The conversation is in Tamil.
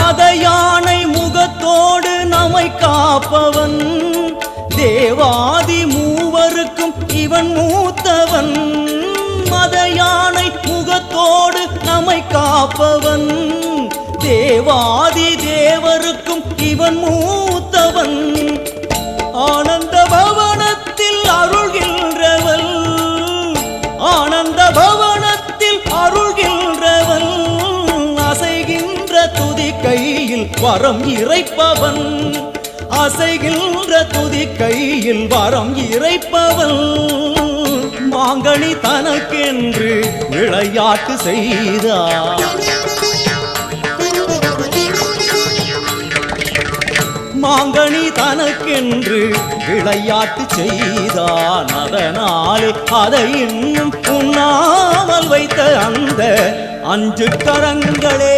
மத யானை முகத்தோடு நம்மை காப்பவன், தேவாதி மூவருக்கும் இவன் மூத்தவன். மத யானை முகத்தோடு நம்மை காப்பவன், தேவாதி தேவருக்கும் இவன் மூத்தவன். ஆனந்த பவனத்தில் அருள்கின்றவன், ஆனந்த பவனத்தில் அருள்கின்றவன். அசைகின்ற துதி கையில் வரம் இறைப்பவன், அசைகின்ற துதி கையில் வரம் இறைப்பவன். மாங்கனி தனக்கென்று விளையாட்டு செய்தார், மாங்கனி தனக்கென்று விளையாட்டு செய்தான். அதனாலே அதை இன்னும் உண்ணாமல் வைத்த அந்த 5 கரங்களே